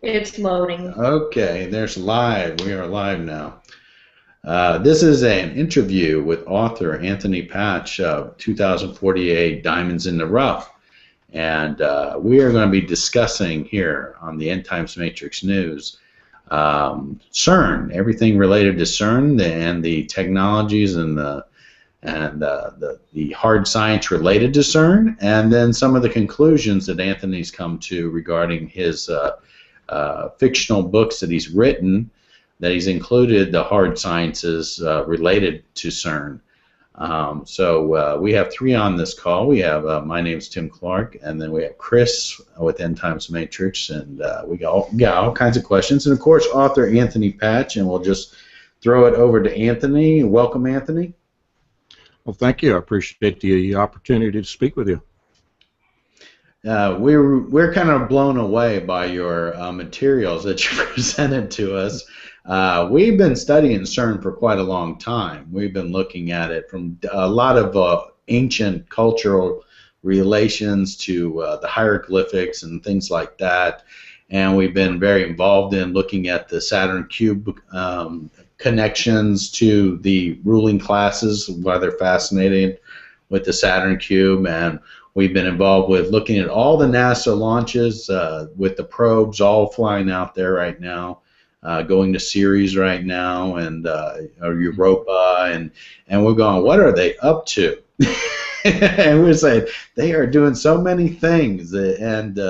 It's loading. Okay, there's live. We are live now. This is an interview with author Anthony Patch of 2048 Diamonds in the Rough. And we are going to be discussing here on the End Times Matrix News Cern, everything related to Cern and the technologies and the hard science related to CERN, and then some of the conclusions that Anthony's come to regarding his fictional books that he's written, that he's included the hard sciences related to CERN. So we have three on this call. We have my name's Tim Clark, and then we have Chris with End Times Matrix, and we got all kinds of questions, and of course author Anthony Patch, and we'll just throw it over to Anthony. Welcome, Anthony. Well, thank you. I appreciate the opportunity to speak with you. We're kind of blown away by your materials that you presented to us. We've been studying CERN for quite a long time. We've been looking at it from a lot of ancient cultural relations to the hieroglyphics and things like that. And we've been very involved in looking at the Saturn cube connections to the ruling classes, why they're fascinated with the Saturn cube, and we've been involved with looking at all the NASA launches with the probes all flying out there right now, going to Ceres right now, and Europa, and we're going, what are they up to? And we're saying they are doing so many things, and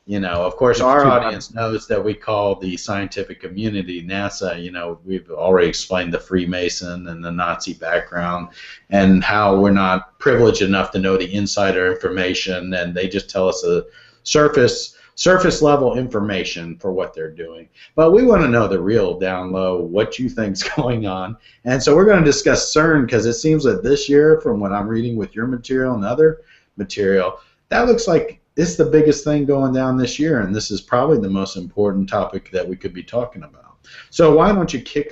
you know, of course, our audience knows that we call the scientific community NASA. You know, we've already explained the Freemason and the Nazi background and how we're not privileged enough to know the insider information, and they just tell us the surface level information for what they're doing. But we want to know the real down low, what you think's going on. And so we're going to discuss CERN, because it seems that this year, from what I'm reading with your material and other material, that looks like it's the biggest thing going down this year, and this is probably the most important topic that we could be talking about. So why don't you kick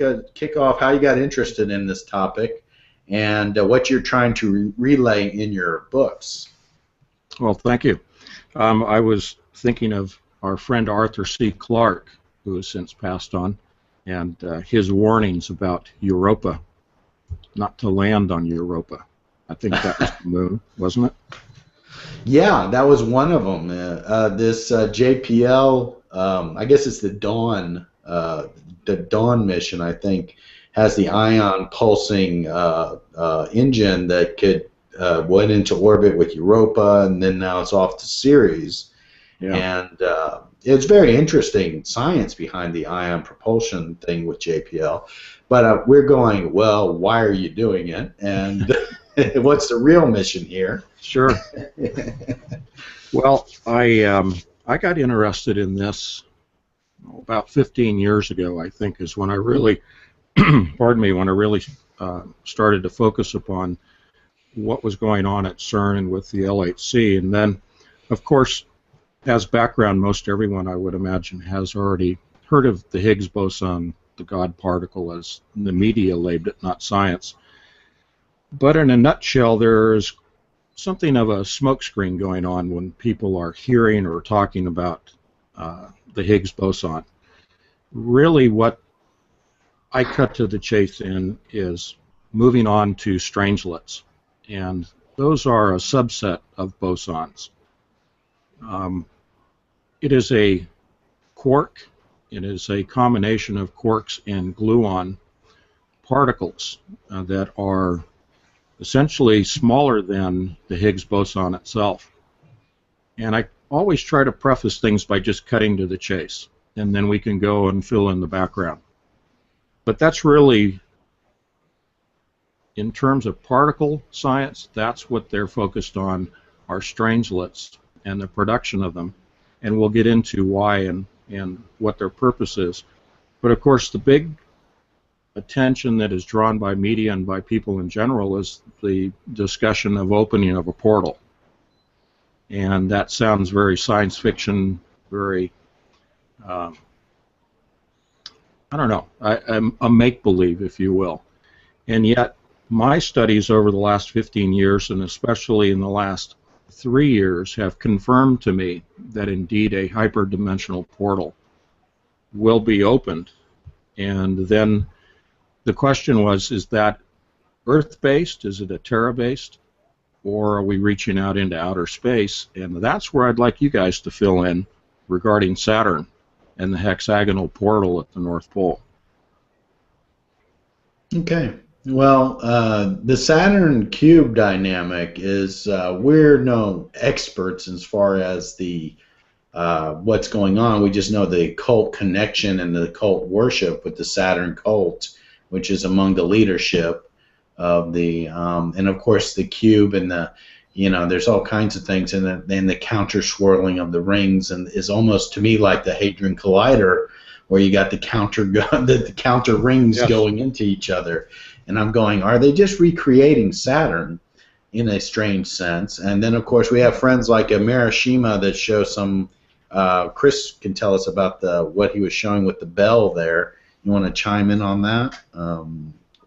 off how you got interested in this topic and what you're trying to relay in your books? Well, thank you. I was thinking of our friend Arthur C. Clarke, who has since passed on, and his warnings about Europa, not to land on Europa. I think that was the moon, wasn't it? Yeah, that was one of them. This JPL, I guess it's the Dawn mission, I think, has the ion pulsing engine that could went into orbit with Europa, and then now it's off to Ceres. Yeah. And it's very interesting science behind the ion propulsion thing with JPL. But we're going, well, why are you doing it? And what's the real mission here? Sure. Well, I got interested in this about 15 years ago, I think, is when I really, pardon me, when I really started to focus upon what was going on at CERN and with the LHC. And then, of course, as background, most everyone, I would imagine, has already heard of the Higgs boson, the God particle, as the media labeled it, not science. But in a nutshell, there's something of a smokescreen going on when people are hearing or talking about the Higgs boson. Really, what I cut to the chase in is moving on to strangelets, and those are a subset of bosons. It is a quark. It is a combination of quarks and gluon particles that are essentially smaller than the Higgs boson itself. And I always try to preface things by just cutting to the chase, and then we can go and fill in the background. But that's really, in terms of particle science, that's what they're focused on, are strangelets and the production of them. And we'll get into why and what their purpose is. But of course, the big attention that is drawn by media and by people in general is the discussion of opening of a portal. And that sounds very science fiction, very, I don't know, a make-believe, if you will. And yet, my studies over the last 15 years, and especially in the last 3 years, have confirmed to me that indeed a hyperdimensional portal will be opened. And then the question was, is that Earth-based? Is it a Terra-based? Or are we reaching out into outer space? And that's where I'd like you guys to fill in regarding Saturn and the hexagonal portal at the North Pole. Okay. Well, the Saturn cube dynamic is we're no experts as far as the what's going on. We just know the cult connection and the cult worship with the Saturn cult, which is among the leadership of the and of course the cube and the there's all kinds of things, and the counter swirling of the rings, and is almost to me like the Hadron Collider, where you got the counter the counter rings Yes. going into each other. And I'm going, are they just recreating Saturn in a strange sense? And then of course we have friends like Marishima that show some. Chris can tell us about what he was showing with the bell there. You want to chime in on that?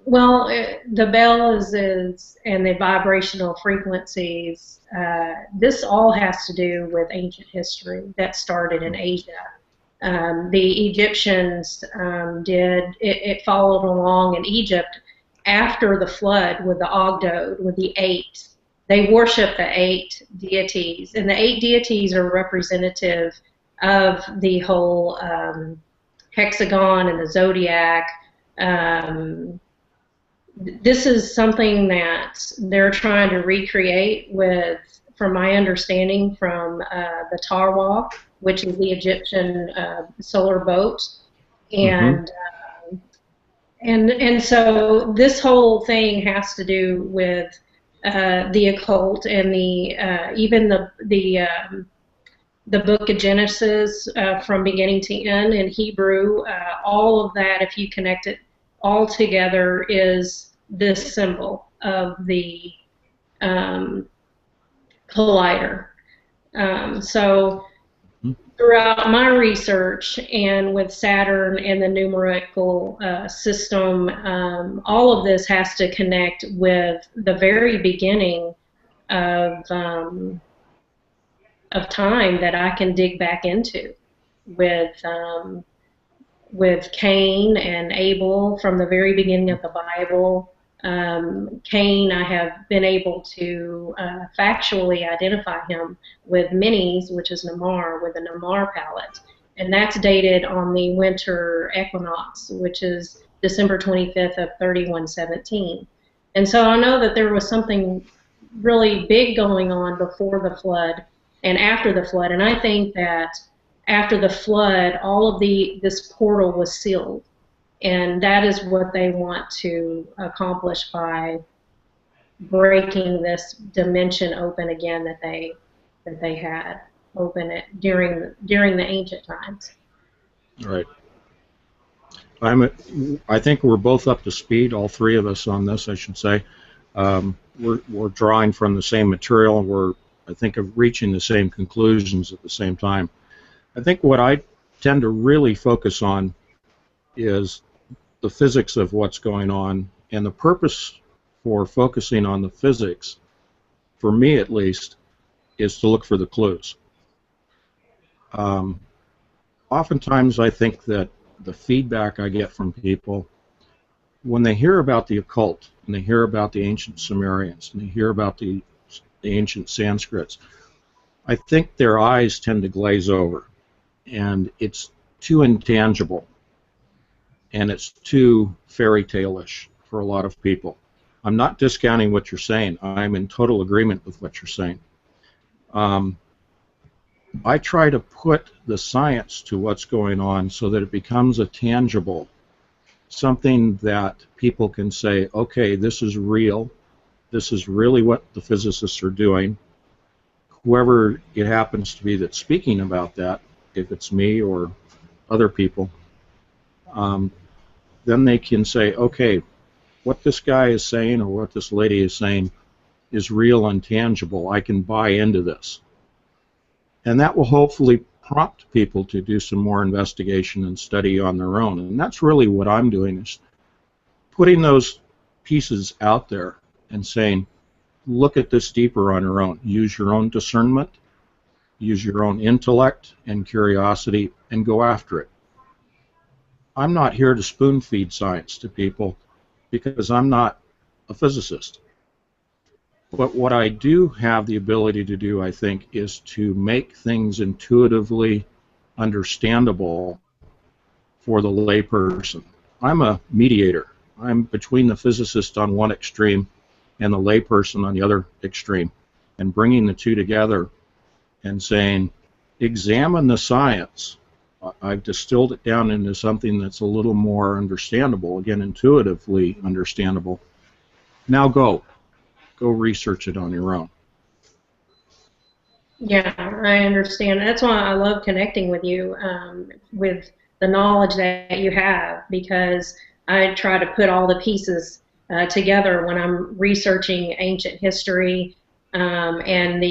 Well, the bells and the vibrational frequencies, this all has to do with ancient history that started in Asia. The Egyptians it followed along in Egypt after the flood with the Ogdod, with the 8. They worship the 8 deities, and the 8 deities are representative of the whole hexagon and the zodiac. This is something that they're trying to recreate with, from my understanding, from the Tarwa, which is the Egyptian solar boat, and and so this whole thing has to do with the occult and the even the book of Genesis from beginning to end in Hebrew. All of that, if you connect it all together, is this symbol of the collider. So throughout my research and with Saturn and the numerical system, all of this has to connect with the very beginning of time that I can dig back into with Cain and Abel from the very beginning of the Bible. Cain, I have been able to factually identify him with Menes, which is Namar, with the Namar palette. And that's dated on the winter equinox, which is December 25th of 3117. And so I know that there was something really big going on before the flood and after the flood. And I think that after the flood, all of this portal was sealed. And that is what they want to accomplish by breaking this dimension open again that they had open it during the ancient times. Right. I think we're both up to speed, all three of us on this, I should say. We're drawing from the same material, and we're, I think, of reaching the same conclusions at the same time. I think what I tend to really focus on is the physics of what's going on, and the purpose for focusing on the physics, for me at least, is to look for the clues. Oftentimes I think that the feedback I get from people, when they hear about the occult, and they hear about the ancient Sumerians, and they hear about the ancient Sanskrits, I think their eyes tend to glaze over, and it's too intangible, and it's too fairy tale-ish for a lot of people. I'm not discounting what you're saying. I'm in total agreement with what you're saying. I try to put the science to what's going on so that it becomes a tangible, something that people can say, okay, this is real. This is really what the physicists are doing. Whoever it happens to be that's speaking about that, if it's me or other people, then they can say, okay, what this guy is saying or what this lady is saying is real and tangible. I can buy into this. And that will hopefully prompt people to do some more investigation and study on their own. And that's really what I'm doing, is putting those pieces out there and saying, look at this deeper on your own. Use your own discernment, use your own intellect and curiosity, and go after it. I'm not here to spoon feed science to people because I'm not a physicist. But what I do have the ability to do, I think, is to make things intuitively understandable for the layperson. I'm a mediator. I'm between the physicist on one extreme and the layperson on the other extreme, and bringing the two together and saying, examine the science. I've distilled it down into something that's a little more understandable, again, intuitively understandable. Now go research it on your own. Yeah, I understand. That's why I love connecting with you, with the knowledge that you have, because I try to put all the pieces together when I'm researching ancient history, and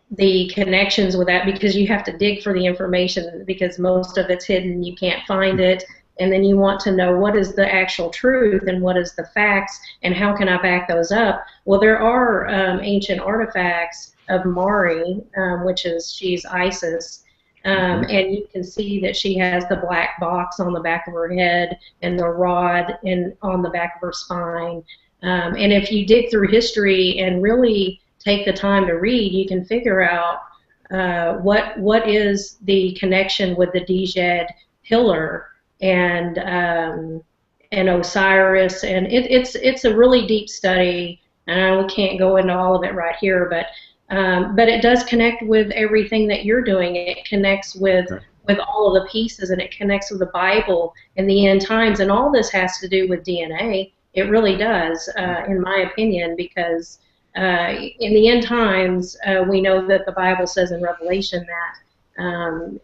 the connections with that, because you have to dig for the information because most of it's hidden, you can't find it, and then you want to know what is the actual truth and what is the facts and how can I back those up. Well, there are ancient artifacts of Mari, which is, she's Isis, and you can see that she has the black box on the back of her head and the rod on the back of her spine, and if you dig through history and really take the time to read, you can figure out what is the connection with the Djed pillar and Osiris, and it's a really deep study, and we can't go into all of it right here, but it does connect with everything that you're doing. It connects with all of the pieces, and it connects with the Bible and the end times, and all this has to do with DNA. It really does, in my opinion, because in the end times, we know that the Bible says in Revelation that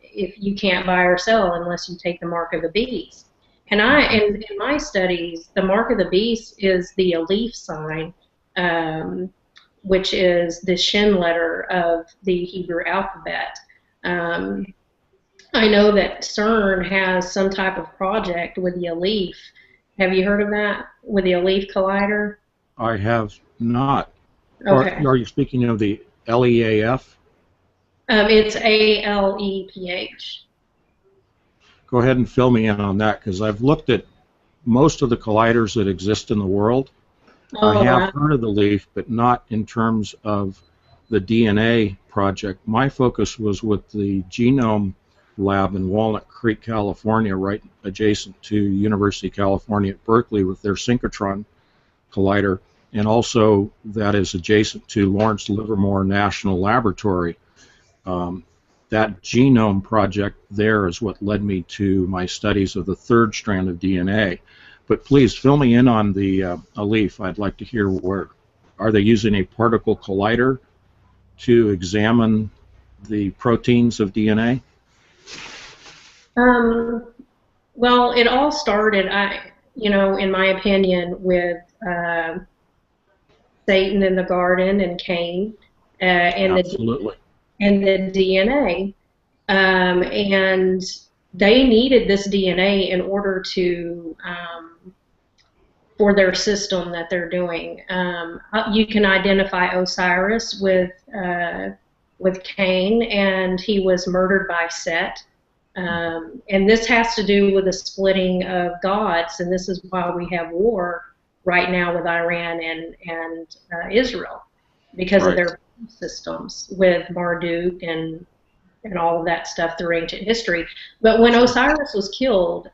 if you can't buy or sell unless you take the mark of the beast. And in my studies, the mark of the beast is the Aleph sign, which is the Shin letter of the Hebrew alphabet. I know that Cern has some type of project with the Aleph. Have you heard of that, with the Aleph collider? I have not. Okay. Are you speaking of the LEAF? It's ALEPH. Go ahead and fill me in on that, because I've looked at most of the colliders that exist in the world. Oh, I have wow. heard of the LEAF, but not in terms of the DNA project. My focus was with the Genome Lab in Walnut Creek, California, right adjacent to University of California at Berkeley with their synchrotron collider, and also that is adjacent to Lawrence Livermore National Laboratory. That genome project there is what led me to my studies of the third strand of DNA. But please fill me in on the Aleph. I'd like to hear, where are they using a particle collider to examine the proteins of DNA? Well, it all started, in my opinion, with Satan in the garden and Cain, Absolutely. and the DNA, and they needed this DNA in order to for their system that they're doing. You can identify Osiris with Cain, and he was murdered by Set. And this has to do with the splitting of gods, and this is why we have war right now with Iran and Israel, because of their systems with Marduk and all of that stuff through ancient history. But when Osiris was killed,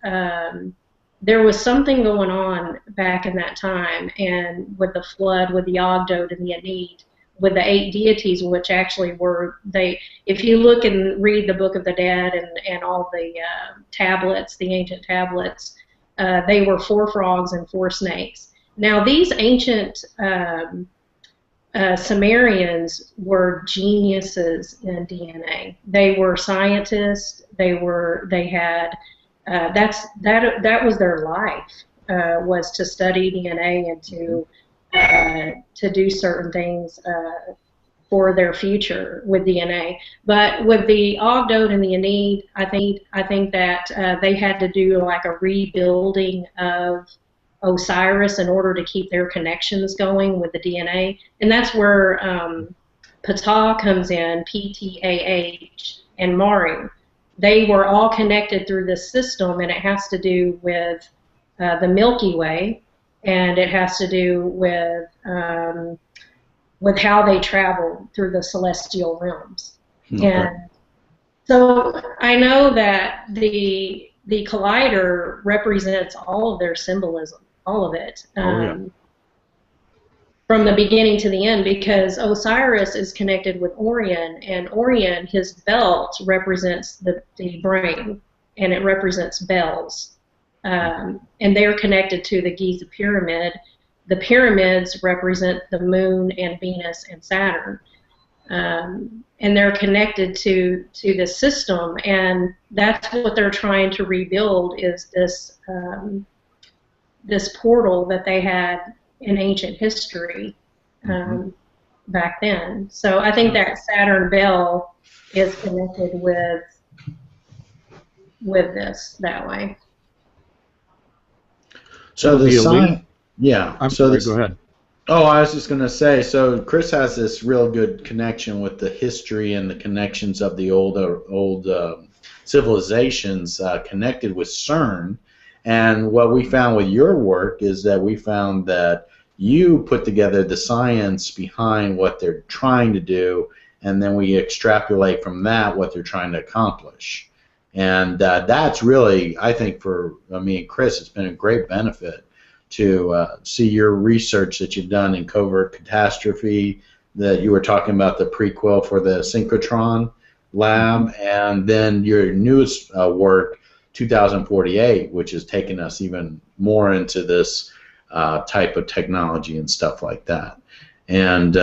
there was something going on back in that time, and with the flood, with the Ogdod and the Enid, with the 8 deities, which actually were, if you look and read the Book of the Dead and all the tablets, the ancient tablets, they were 4 frogs and 4 snakes. Now these ancient Sumerians were geniuses in DNA. They were scientists. That was their life, was to study DNA and to do certain things for their future with DNA. But with the Ogdod and the Enid, I think that they had to do like a rebuilding of Osiris in order to keep their connections going with the DNA, and that's where Ptah comes in, Ptah, and Mari. they were all connected through this system, and it has to do with the Milky Way, and it has to do with how they travel through the celestial realms. Okay. And so I know that the collider represents all of their symbolism, all of it. From the beginning to the end, because Osiris is connected with Orion, and Orion, his belt represents the brain, and it represents bells. And they're connected to the Giza pyramid. The pyramids represent the moon and Venus and Saturn. And they're connected to the system, and that's what they're trying to rebuild, is this this portal that they had in ancient history back then. So I think that Saturn bell is connected with this that way. So the sign, yeah. I'm sorry, go ahead. Oh, I was just going to say, so Chris has this real good connection with the history and the connections of the old civilizations connected with Cern. And what we found with your work is that we found that you put together the science behind what they're trying to do, and then we extrapolate from that what they're trying to accomplish. And that's really, I think, for me and Chris, it's been a great benefit to see your research that you've done in covert catastrophe, that you were talking about the prequel for the synchrotron lab, and then your newest work, 2048, which has taken us even more into this type of technology and stuff like that. And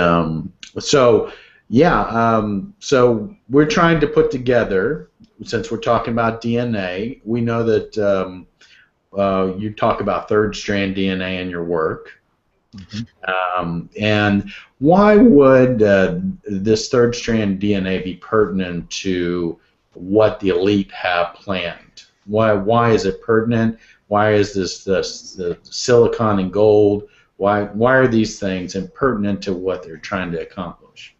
so we're trying to put together, since we're talking about DNA, we know that you talk about third-strand DNA in your work. And why would this third-strand DNA be pertinent to what the elite have planned? Why is it pertinent? Why is the silicon and gold? Why are these things pertinent to what they're trying to accomplish?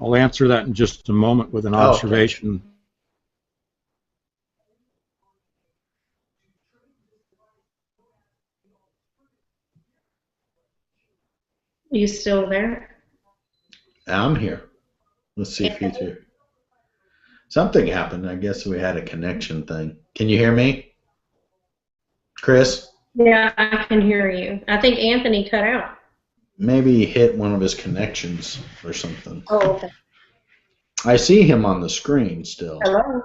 I'll answer that in just a moment with an observation. Are you still there? I'm here. Let's see if he's here. Something happened. I guess we had a connection thing. Can you hear me, Chris? Yeah, I can hear you. I think Anthony cut out. Maybe he hit one of his connections or something. Oh, okay. I see him on the screen still. Hello.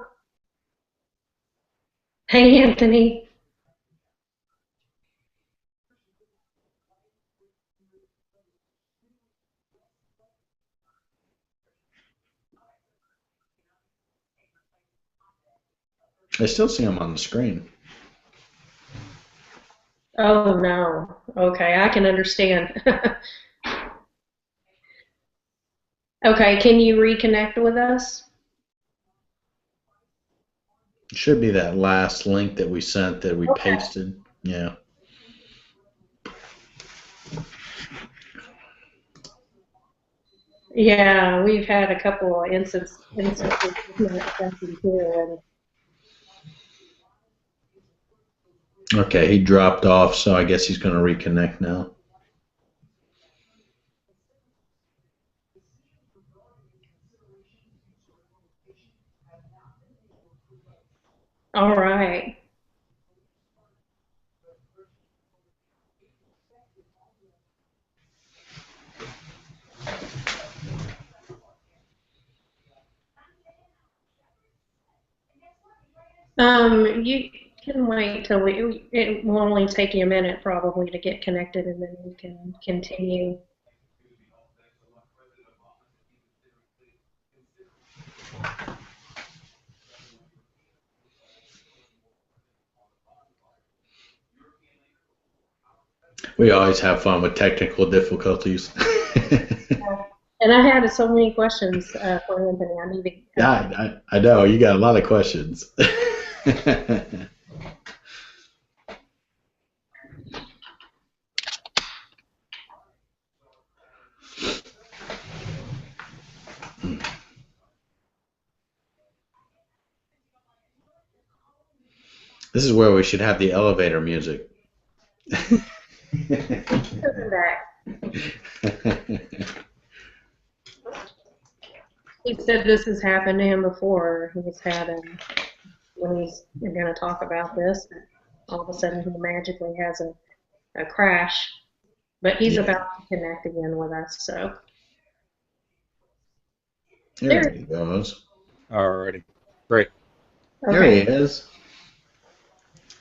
Hey, Anthony. I still see him on the screen. Oh, no. Okay, I can understand. Okay, can you reconnect with us? It should be that last link that we sent that we pasted. Yeah. Yeah, we've had a couple of instances with not connecting too. Okay, he dropped off, so I guess he's going to reconnect now. All right. You can wait till it will only take you a minute probably to get connected, and then we can continue. We always have fun with technical difficulties. And I had so many questions for Anthony. I need to. Yeah, I know. You got a lot of questions. This is where we should have the elevator music. He said this has happened to him before. He's had when he's going to talk about this, all of a sudden he magically has a crash. But he's Yeah. about to connect again with us, so. There he goes. Alrighty. Great. Okay. There he is.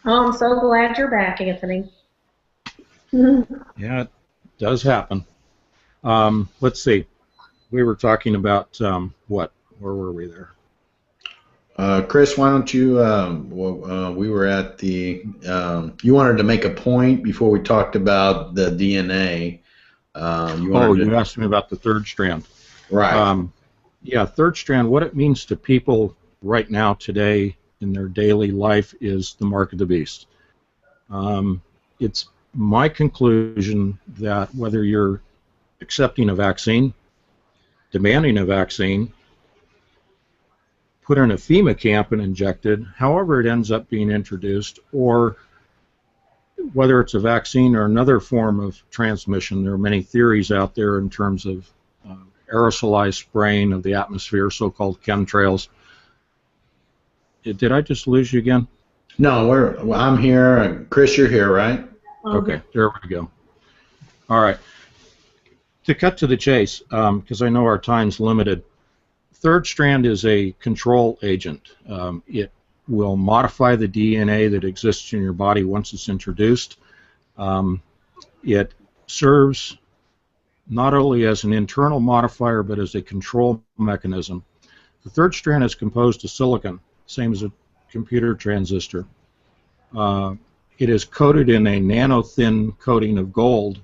Oh, I'm so glad you're back, Anthony. Yeah, it does happen. Let's see. We were talking about what? Where were we there? Chris, why don't you? We were at the. You wanted to make a point before we talked about the DNA. You asked me about the third strand. Right. Yeah, third strand. What it means to people right now, today, in their daily life, is the mark of the beast. It's my conclusion that whether you're accepting a vaccine, demanding a vaccine, put in a FEMA camp and injected, however it ends up being introduced, or whether it's a vaccine or another form of transmission, there are many theories out there in terms of aerosolized spraying of the atmosphere, so-called chemtrails. Did I just lose you again? No, I'm here. Chris, you're here, right? Okay, there we go. All right. To cut to the chase, because I know our time's limited, third strand is a control agent. It will modify the DNA that exists in your body once it's introduced. It serves not only as an internal modifier but as a control mechanism. The third strand is composed of silicon, same as a computer transistor. It is coated in a nano-thin coating of gold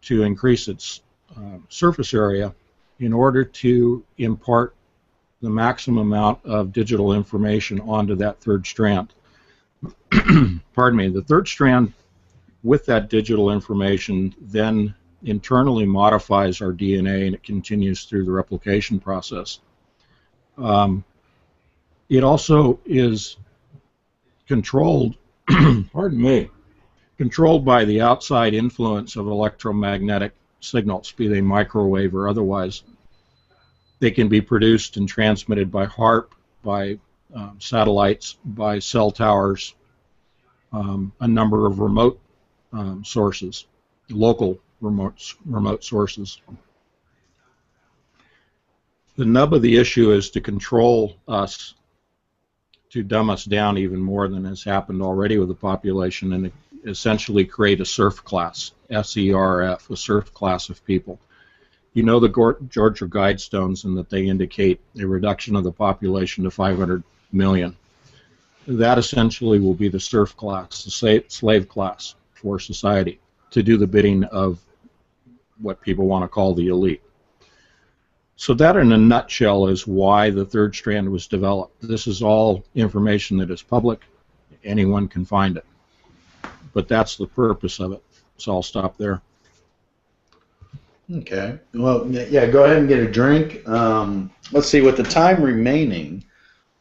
to increase its surface area in order to impart the maximum amount of digital information onto that third strand. Pardon me. The third strand, with that digital information, then internally modifies our DNA, and it continues through the replication process. It also is controlled, pardon me, controlled by the outside influence of electromagnetic signals, be they microwave or otherwise. They can be produced and transmitted by HAARP, by satellites, by cell towers, a number of remote sources, local remote sources. The nub of the issue is to control us, to dumb us down even more than has happened already with the population, and essentially create a serf class, S-E-R-F, a serf class of people. You know the Georgia Guidestones, and that they indicate a reduction of the population to 500 million. That essentially will be the serf class, the slave class for society, to do the bidding of what people want to call the elite. So that, in a nutshell, is why the third strand was developed. This is all information that is public. Anyone can find it. But that's the purpose of it. So I'll stop there. Okay. Well, yeah, go ahead and get a drink. Let's see, with the time remaining,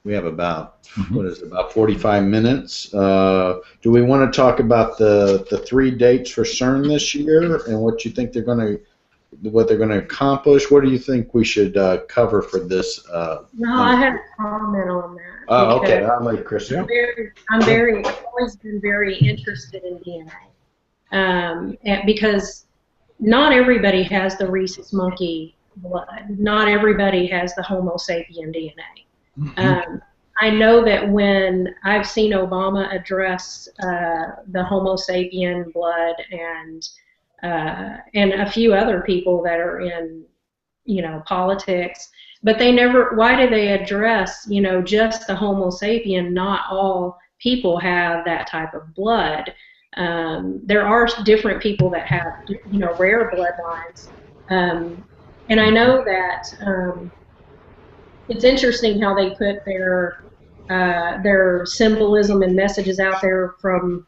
we have about, what is it, about 45 minutes. Do we want to talk about the 3 dates for CERN this year and what you think what they're going to accomplish? What do you think we should cover for this? No, I had a comment on that. Oh, okay. I'll let Chris. I've always been very interested in DNA, because not everybody has the rhesus monkey blood. Not everybody has the Homo sapien DNA. I know that when I've seen Obama address the Homo sapien blood and a few other people that are in, politics, but they never. Why do they address, just the Homo sapien? Not all people have that type of blood. There are different people that have, rare bloodlines, and I know that it's interesting how they put their symbolism and messages out there from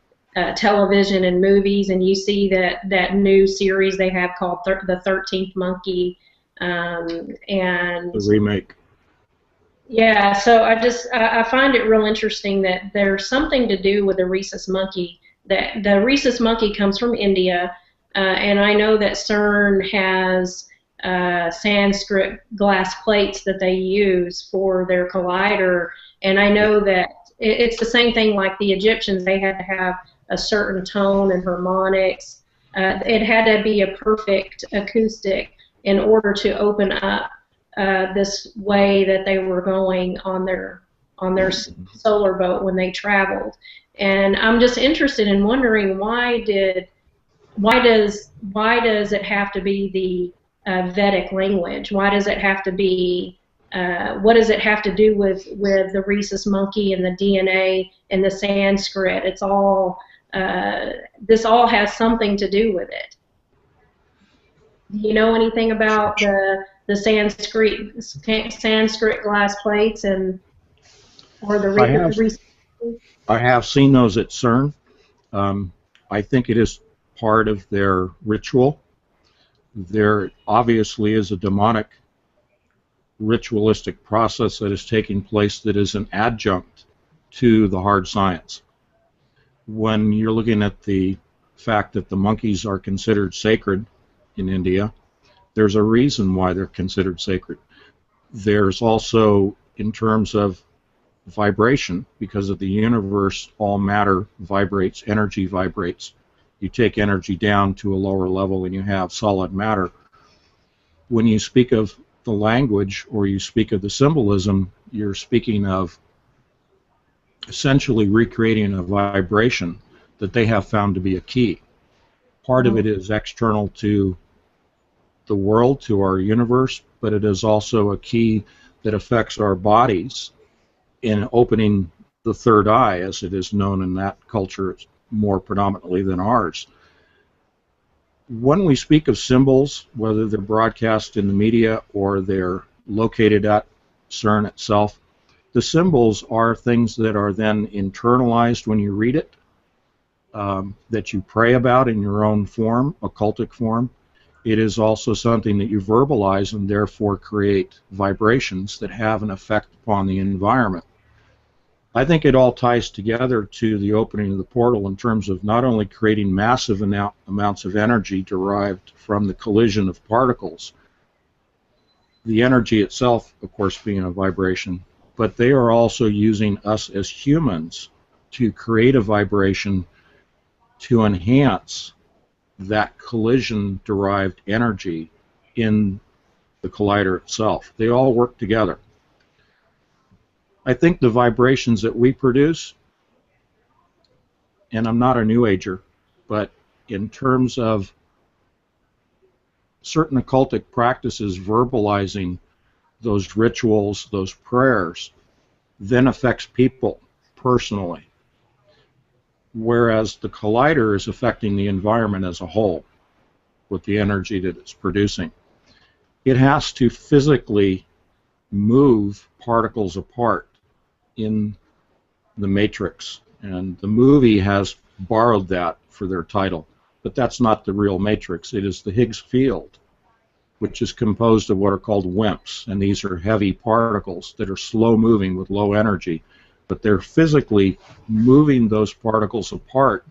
television and movies, and you see that new series they have called the 13th Monkey, and the remake. Yeah, so I find it real interesting that there's something to do with the rhesus monkey. That the rhesus monkey comes from India, and I know that CERN has Sanskrit glass plates that they use for their collider, and I Yeah. know that it's the same thing like the Egyptians. They had to have a certain tone and harmonics. It had to be a perfect acoustic in order to open up this way that they were going on their solar boat when they traveled. And I'm just interested in wondering why does it have to be the Vedic language? Why does it have to be what does it have to do with the rhesus monkey and the DNA and the Sanskrit? It's all this all has something to do with it. Do you know anything about the Sanskrit glass plates and or the I have recent? I have seen those at CERN. Um, I think it is part of their ritual. There obviously is a demonic ritualistic process that is taking place that is an adjunct to the hard science. When you're looking at the fact that the monkeys are considered sacred in India, there's a reason why they're considered sacred. There's also, in terms of vibration, because of the universe, all matter vibrates, energy vibrates. You take energy down to a lower level and you have solid matter. When you speak of the language or you speak of the symbolism, you're speaking of essentially recreating a vibration that they have found to be a key. Part of it is external to the world, to our universe, but it is also a key that affects our bodies in opening the third eye, as it is known in that culture more predominantly than ours. When we speak of symbols, whether they're broadcast in the media or they're located at CERN itself, the symbols are things that are then internalized when you read it, that you pray about in your own form, occultic form. It is also something that you verbalize and therefore create vibrations that have an effect upon the environment. I think it all ties together to the opening of the portal in terms of not only creating massive amounts of energy derived from the collision of particles, the energy itself, of course, being a vibration, but they are also using us as humans to create a vibration to enhance that collision-derived energy in the collider itself. They all work together. I think the vibrations that we produce, and I'm not a New Ager, but in terms of certain occultic practices verbalizing those rituals, those prayers, then affects people personally, whereas the collider is affecting the environment as a whole with the energy that it's producing. It has to physically move particles apart in the matrix, and the movie has borrowed that for their title, but that's not the real matrix. It is the Higgs field, which is composed of what are called WIMPs, and these are heavy particles that are slow moving with low energy, but they're physically moving those particles apart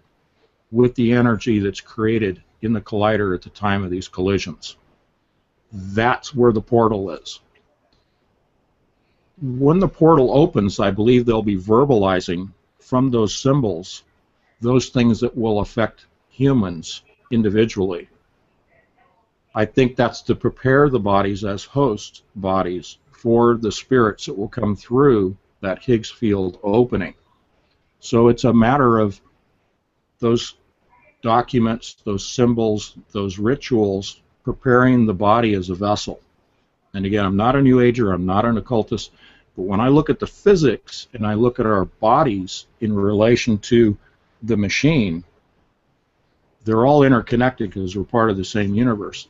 with the energy that's created in the collider at the time of these collisions. That's where the portal is. When the portal opens, I believe they'll be verbalizing from those symbols those things that will affect humans individually. I think that's to prepare the bodies as host bodies for the spirits that will come through that Higgs field opening. So it's a matter of those documents, those symbols, those rituals, preparing the body as a vessel. And again, I'm not a New Ager, I'm not an occultist, but when I look at the physics and I look at our bodies in relation to the machine, they're all interconnected because we're part of the same universe.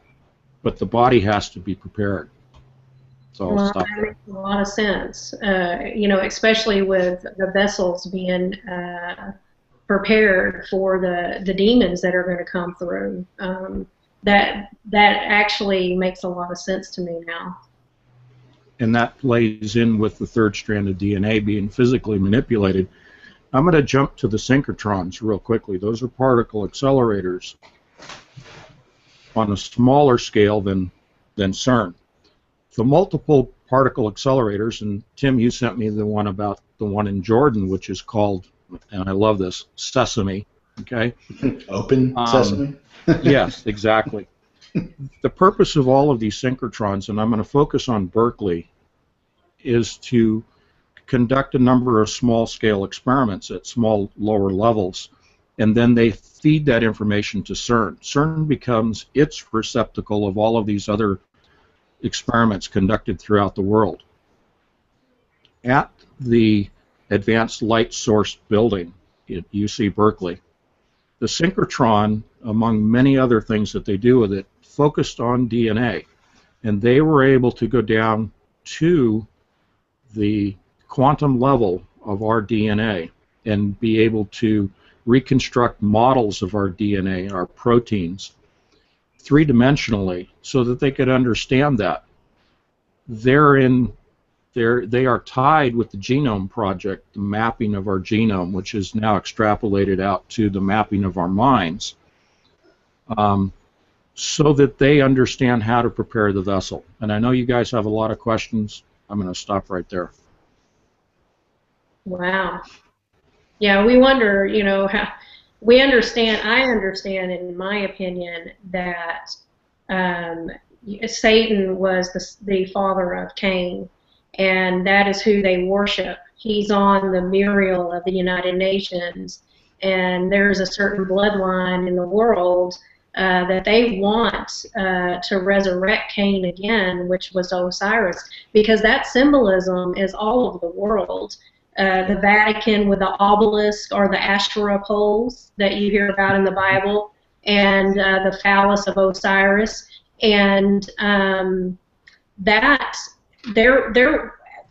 But the body has to be prepared. So I'll Well, stop that there. makes a lot of sense. You know, especially with the vessels being prepared for the demons that are going to come through. That actually makes a lot of sense to me now. and that plays in with the third strand of DNA being physically manipulated. I'm going to jump to the synchrotrons real quickly. Those are particle accelerators on a smaller scale than Cern. The multiple particle accelerators, and Tim, you sent me the one about the one in Jordan, which is called, and I love this, Sesame. Okay. Open Sesame. Yes, exactly. The purpose of all of these synchrotrons, and I'm going to focus on Berkeley, is to conduct a number of small-scale experiments at small, lower levels, and then they feed that information to CERN. CERN becomes its receptacle of all of these other experiments conducted throughout the world. At the Advanced Light Source Building at UC Berkeley, the synchrotron, among many other things that they do with it, focused on DNA, and they were able to go down to the quantum level of our DNA and be able to reconstruct models of our DNA, our proteins, three-dimensionally, so that they could understand that. They are tied with the Genome Project, the mapping of our genome, which is now extrapolated out to the mapping of our minds, so that they understand how to prepare the vessel. And I know you guys have a lot of questions. I'm going to stop right there. Wow. Yeah, we wonder, how we understand, I understand, in my opinion, that Satan was the father of Cain, and that is who they worship. He's on the Muriel of the United Nations, and there's a certain bloodline in the world that they want to resurrect Cain again, which was Osiris, because that symbolism is all over the world. The Vatican with the obelisk or the Asherah poles that you hear about in the Bible, and the phallus of Osiris, and that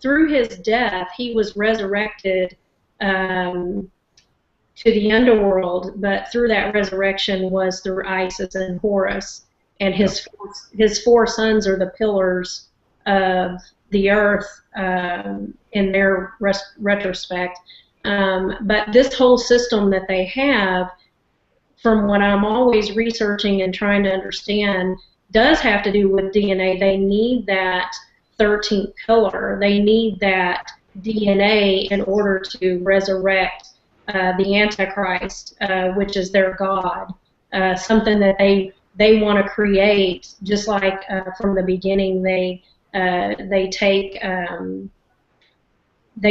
through his death he was resurrected to the underworld, but through that resurrection was through Isis and Horus, and his four sons are the pillars of the earth in their retrospect. But this whole system that they have, from what I'm always researching and trying to understand, does have to do with DNA. They need that 13th pillar. They need that DNA in order to resurrect the Antichrist, which is their god, something that they want to create, just like from the beginning they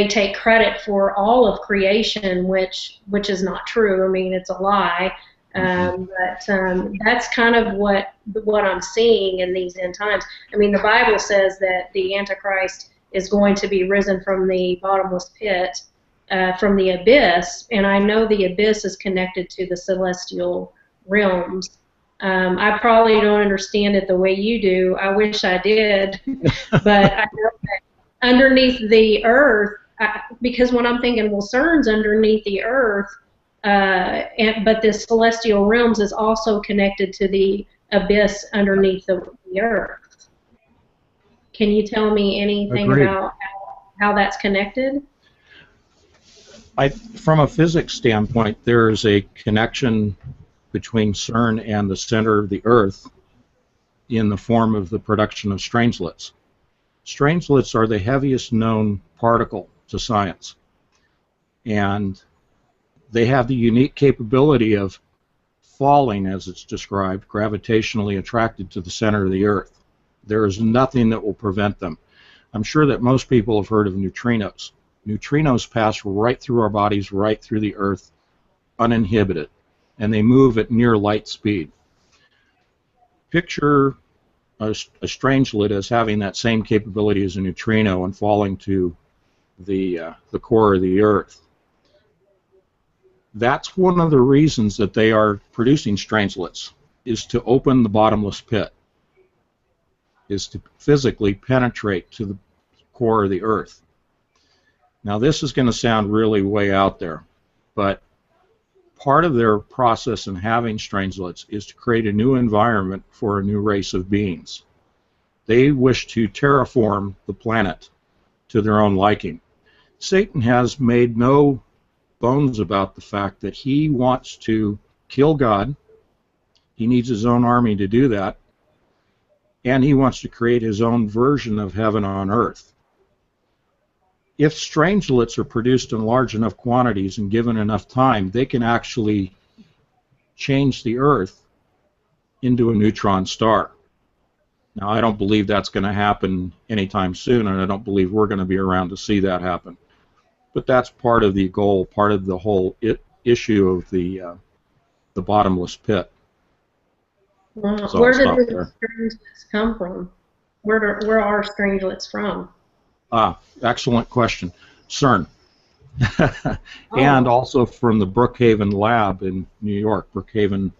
take credit for all of creation, which is not true. I mean, it's a lie. But that's kind of what I'm seeing in these end times. I mean, the Bible says that the Antichrist is going to be risen from the bottomless pit, from the abyss, and I know the abyss is connected to the celestial realms. I probably don't understand it the way you do. I wish I did, but I know that underneath the earth, because when I'm thinking, well, CERN's underneath the earth, but the celestial realms is also connected to the abyss underneath the earth. Can you tell me anything Agreed. about how that's connected? From a physics standpoint, there is a connection between CERN and the center of the Earth in the form of the production of strangelets. Strangelets are the heaviest known particle to science, and they have the unique capability of falling, as it's described, gravitationally attracted to the center of the Earth. There is nothing that will prevent them. I'm sure that most people have heard of neutrinos. Neutrinos pass right through our bodies, right through the Earth, uninhibited, and they move at near light speed. Picture a strangelet as having that same capability as a neutrino and falling to the core of the Earth. That's one of the reasons that they are producing strangelets, is to open the bottomless pit, is to physically penetrate to the core of the Earth. Now, this is going to sound really way out there, but part of their process in having strangelets is to create a new environment for a new race of beings. They wish to terraform the planet to their own liking. Satan has made no bones about the fact that he wants to kill God. He needs his own army to do that. And he wants to create his own version of heaven on earth. If strangelets are produced in large enough quantities and given enough time, they can actually change the earth into a neutron star. Now, I don't believe that's going to happen anytime soon, and I don't believe we're going to be around to see that happen. But that's part of the goal, part of the whole issue of the bottomless pit. Well, So where I'll did stop the there. strangelets come from? Where are strangelets from? Excellent question. Cern. And Oh, also from the Brookhaven lab in New York. Brookhaven,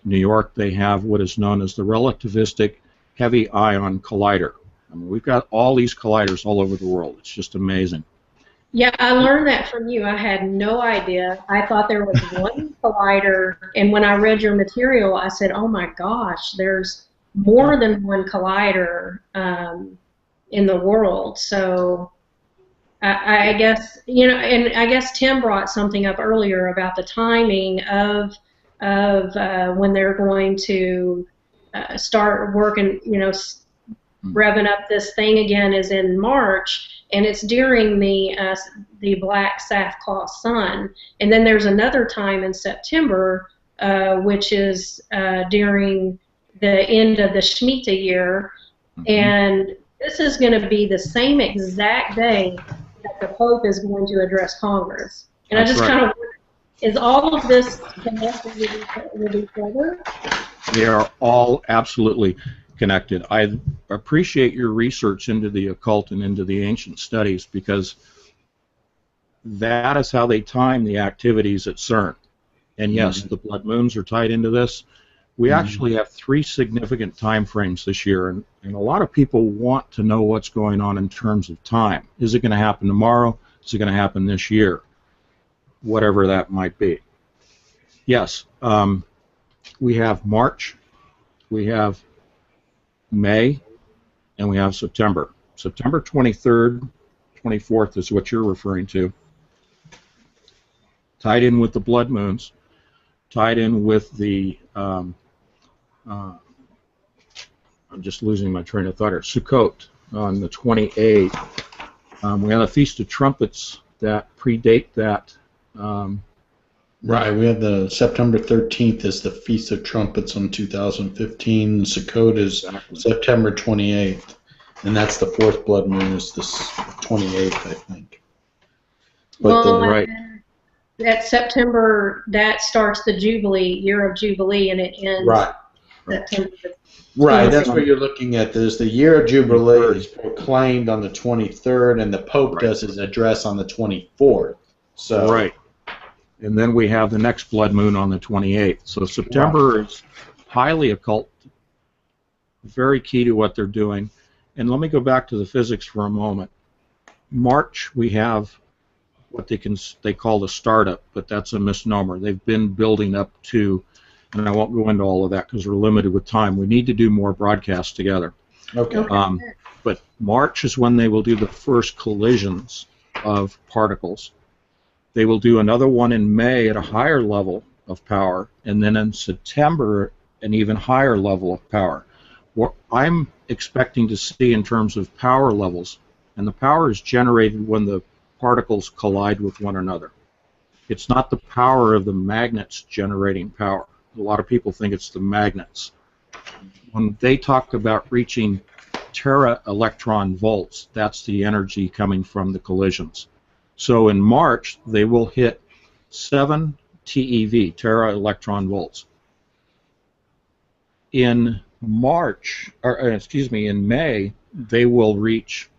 New York, they have what is known as the relativistic heavy ion collider. I mean, we've got all these colliders all over the world. It's just amazing. yeah, I learned that from you. I had no idea. I thought there was one collider, and when I read your material, I said, "Oh my gosh, there's more than one collider in the world." So I guess and I guess Tim brought something up earlier about the timing of when they're going to start working. Revving up this thing again is in March, and it's during the black sackcloth sun. And then there's another time in September, which is during the end of the Shemitah year, and this is going to be the same exact day that the Pope is going to address Congress. And That's I just right. kind of wonder, is all of this connected with each other? They are all absolutely connected. I appreciate your research into the occult and into the ancient studies, because that is how they time the activities at Cern. And yes, the blood moons are tied into this. We actually have 3 significant time frames this year, and a lot of people want to know what's going on in terms of time. Is it going to happen tomorrow? Is it going to happen this year? Whatever that might be. Yes, we have March, we have May, and we have September. September 23rd, 24th is what you're referring to. Tied in with the blood moons, tied in with the, I'm just losing my train of thought here, Sukkot on the 28th. We have a Feast of Trumpets that predate that. Right, we have the September 13th is the Feast of Trumpets on 2015. Sukkot is September 28th, and that's the 4th blood moon is this 28th, I think. But Well, right. that September, that starts the Jubilee, year of Jubilee, and it ends September. Right, that's what you're looking at. There's the year of Jubilee is proclaimed on the 23rd, and the Pope does his address on the 24th. So right. And then we have the next blood moon on the 28th. So September is highly occult, very key to what they're doing. And let me go back to the physics for a moment. March, we have what they call the startup, but that's a misnomer. They've been building up to, and I won't go into all of that because we're limited with time. We need to do more broadcasts together. Okay. But March is when they will do the first collisions of particles. They will do another one in May at a higher level of power, and then in September an even higher level of power. What I'm expecting to see in terms of power levels, and the power is generated when the particles collide with one another. It's not the power of the magnets generating power. A lot of people think it's the magnets. When they talk about reaching tera-electron volts, that's the energy coming from the collisions. So in March, they will hit 7 TeV, tera-electron volts. In in May, they will reach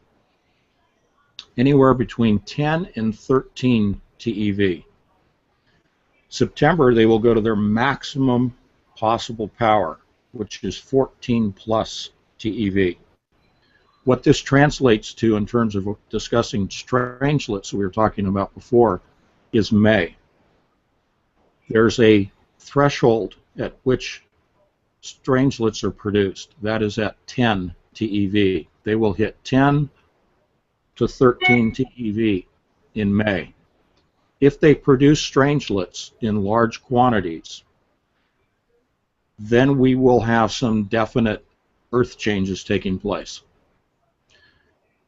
anywhere between 10 and 13 TeV. September, they will go to their maximum possible power, which is 14 plus TeV. What this translates to in terms of discussing strangelets we were talking about before is May. There's a threshold at which strangelets are produced, that is at 10 TeV. They will hit 10 to 13 TeV in May. If they produce strangelets in large quantities, then we will have some definite Earth changes taking place.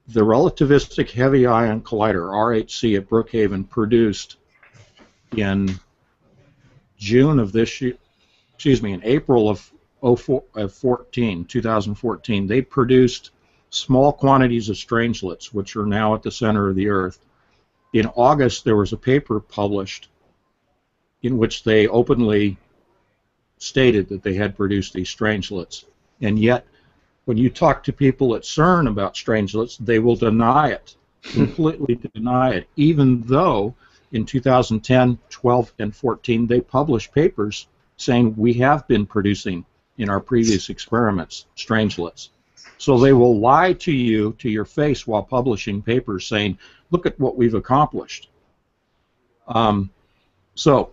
The Relativistic Heavy Ion Collider, RHC, at Brookhaven produced in June of this year, excuse me, in April of 2014, they produced small quantities of strangelets, which are now at the center of the Earth. In August, there was a paper published in which they openly stated that they had produced these strangelets. And yet, when you talk to people at Cern about strangelets, they will deny it, completely deny it, even though in 2010, 12, and 14, they published papers saying we have been producing in our previous experiments strangelets. So they will lie to you to your face while publishing papers saying, look at what we've accomplished. So,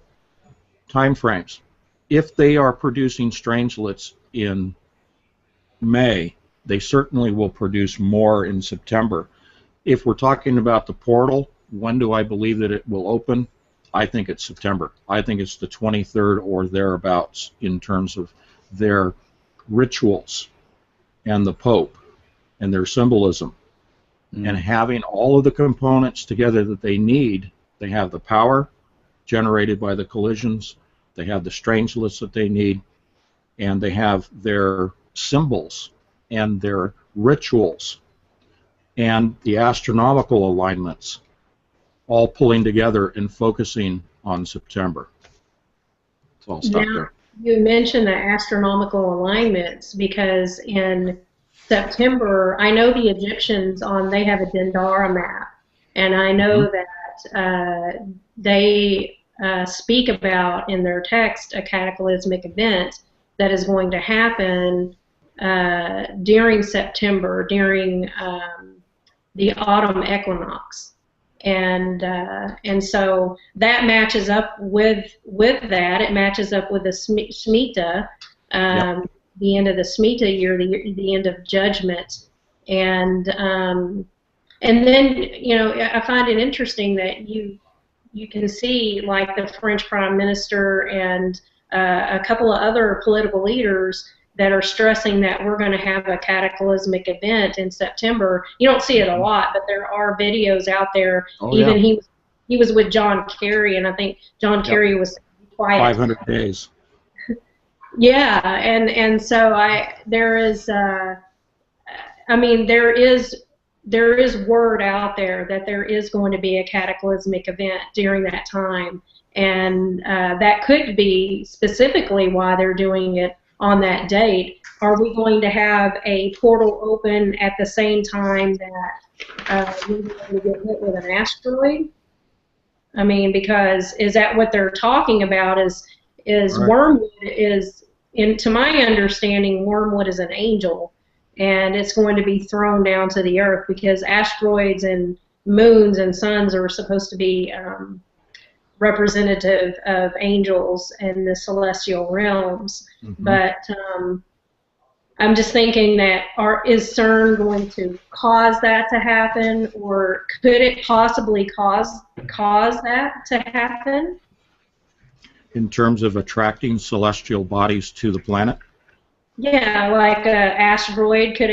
time frames. If they are producing strangelets in May, they certainly will produce more in September. If we're talking about the portal, when do I believe that it will open? I think it's September. I think it's the 23rd or thereabouts in terms of their rituals and the Pope and their symbolism. And having all of the components together that they need, they have the power generated by the collisions, they have the strangelets that they need, and they have their symbols and their rituals and the astronomical alignments all pulling together and focusing on September. So I'll stop there. You mentioned the astronomical alignments because in September, I know the Egyptians they have a Dendara map, and I know that they speak about in their text a cataclysmic event that is going to happen during September, during the autumn equinox. And so that matches up with that. It matches up with the Shemitah, the end of the Shemitah year, the end of Judgment, and then I find it interesting that you can see like the French Prime Minister and a couple of other political leaders that are stressing that we're going to have a cataclysmic event in September. You don't see it a lot, but there are videos out there. He was with John Kerry, and I think John Kerry was quiet. 500 days. Yeah, and so there is word out there that there is going to be a cataclysmic event during that time, and that could be specifically why they're doing it on that date. Are we going to have a portal open at the same time that we're going to get hit with an asteroid? I mean, because is that what they're talking about? Is right. Wormwood is, to my understanding, wormwood is an angel, and it's going to be thrown down to the earth because asteroids and moons and suns are supposed to be representative of angels and the celestial realms. But I'm just thinking that is CERN going to cause that to happen, or could it possibly cause that to happen? In terms of attracting celestial bodies to the planet? Yeah, like an asteroid. Could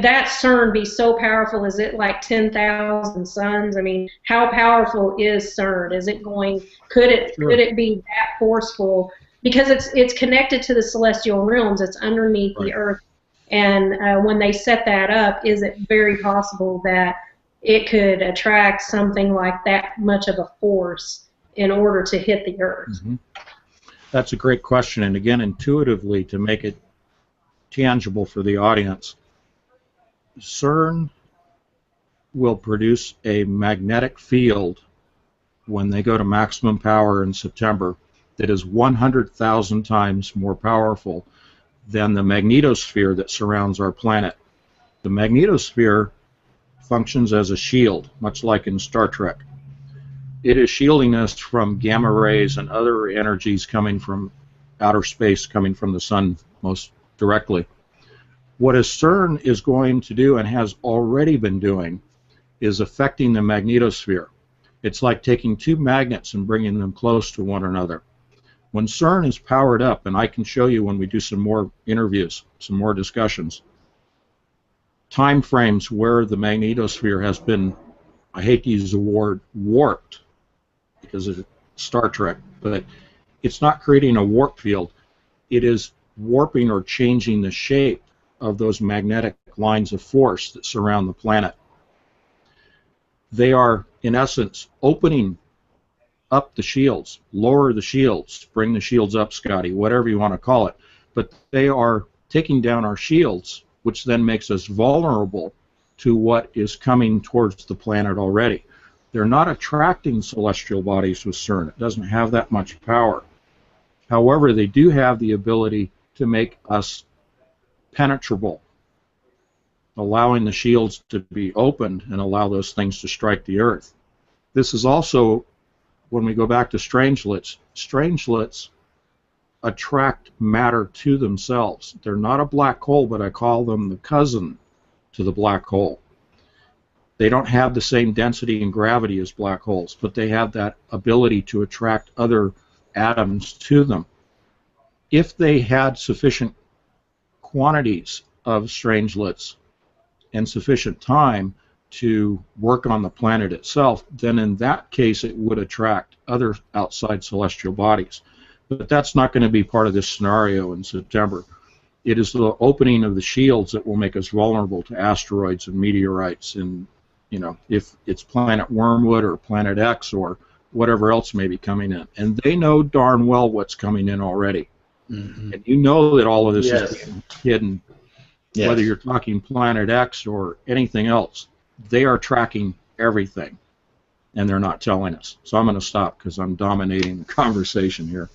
that CERN be so powerful? Is it like 10,000 suns? I mean, how powerful is CERN? Is it going? Could it be that forceful? Because it's connected to the celestial realms. It's underneath the earth, and when they set that up, is it very possible that it could attract something like that much of a force in order to hit the earth? That's a great question, and again, intuitively, to make it tangible for the audience, CERN will produce a magnetic field when they go to maximum power in September that is 100,000 times more powerful than the magnetosphere that surrounds our planet. The magnetosphere functions as a shield, much like in Star Trek. It is shielding us from gamma rays and other energies coming from outer space coming from the sun most directly. What a Cern is going to do and has already been doing is affecting the magnetosphere. It's like taking two magnets and bringing them close to one another. When Cern is powered up, and I can show you when we do some more interviews, some more discussions, time frames where the magnetosphere has been, I hate to use the word warped because of Star Trek, but it's not creating a warp field. It is warping or changing the shape of those magnetic lines of force that surround the planet. They are, in essence, opening up the shields, lower the shields, bring the shields up, Scotty, whatever you want to call it. But they are taking down our shields, which then makes us vulnerable to what is coming towards the planet already. They're not attracting celestial bodies with Cern. It doesn't have that much power. However, they do have the ability to make us penetrable, allowing the shields to be opened and allow those things to strike the Earth. This is also, when we go back to strangelets, strangelets attract matter to themselves. They're not a black hole, but I call them the cousin to the black hole. They don't have the same density and gravity as black holes, but they have that ability to attract other atoms to them. If they had sufficient quantities of strangelets and sufficient time to work on the planet itself, then in that case it would attract other outside celestial bodies. But that's not going to be part of this scenario in September. It is the opening of the shields that will make us vulnerable to asteroids and meteorites, and if it's planet Wormwood or Planet X or whatever else may be coming in. And they know darn well what's coming in already. Mm-hmm. And you know that all of this is being hidden. Yes. Whether you're talking Planet X or anything else, they are tracking everything, and they're not telling us. So I'm going to stop because I'm dominating the conversation here.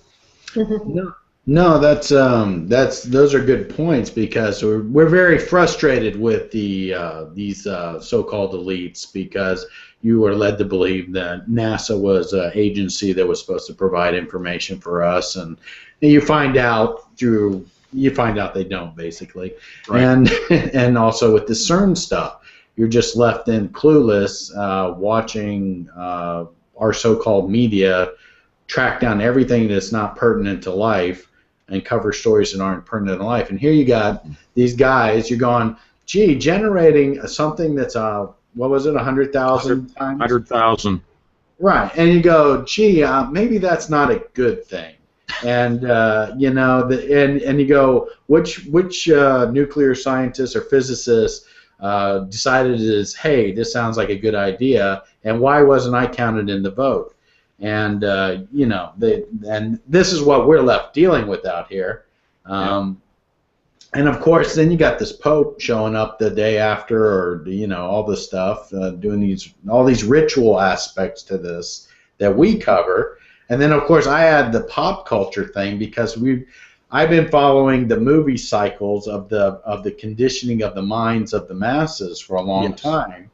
No, that's those are good points, because we're very frustrated with these so-called elites, because you were led to believe that NASA was an agency that was supposed to provide information for us, and you find out they don't, basically. Right. And also with the Cern stuff, you're just left in clueless, watching our so-called media track down everything that's not pertinent to life and cover stories that aren't pertinent to life. And here you got these guys, you're going, gee, generating something that's what was it, 100,000 times? 100,000. Right, and you go, gee, maybe that's not a good thing. And and you go, which nuclear scientist or physicist decided hey, this sounds like a good idea, and why wasn't I counted in the vote? And and this is what we're left dealing with out here. And of course, then you got this Pope showing up the day after, or all this stuff, doing all these ritual aspects to this that we cover. And then of course I add the pop culture thing, because I've been following the movie cycles of the conditioning of the minds of the masses for a long time,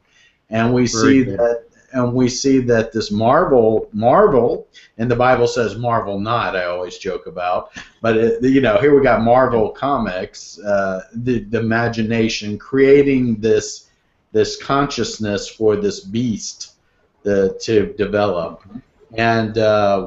and we see that this Marvel, and the Bible says marvel not, I always joke about, but here we got Marvel Comics, the imagination creating this consciousness for this beast to develop. And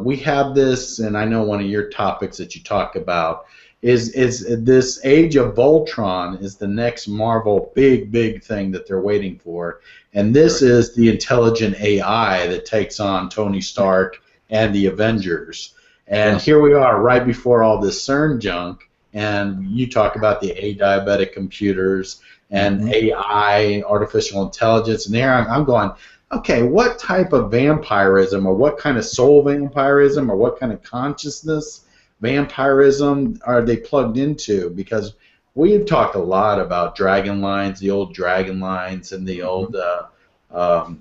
we have this, and I know one of your topics that you talk about is this Age of Voltron is the next Marvel big thing that they're waiting for. And this is the intelligent AI that takes on Tony Stark and the Avengers. And here we are right before all this CERN junk, and you talk about the adiabatic computers and AI, artificial intelligence, and there I'm going, okay, what type of vampirism, or what kind of soul vampirism, or what kind of consciousness vampirism are they plugged into? Because we've talked a lot about dragon lines, the old dragon lines, and the old, how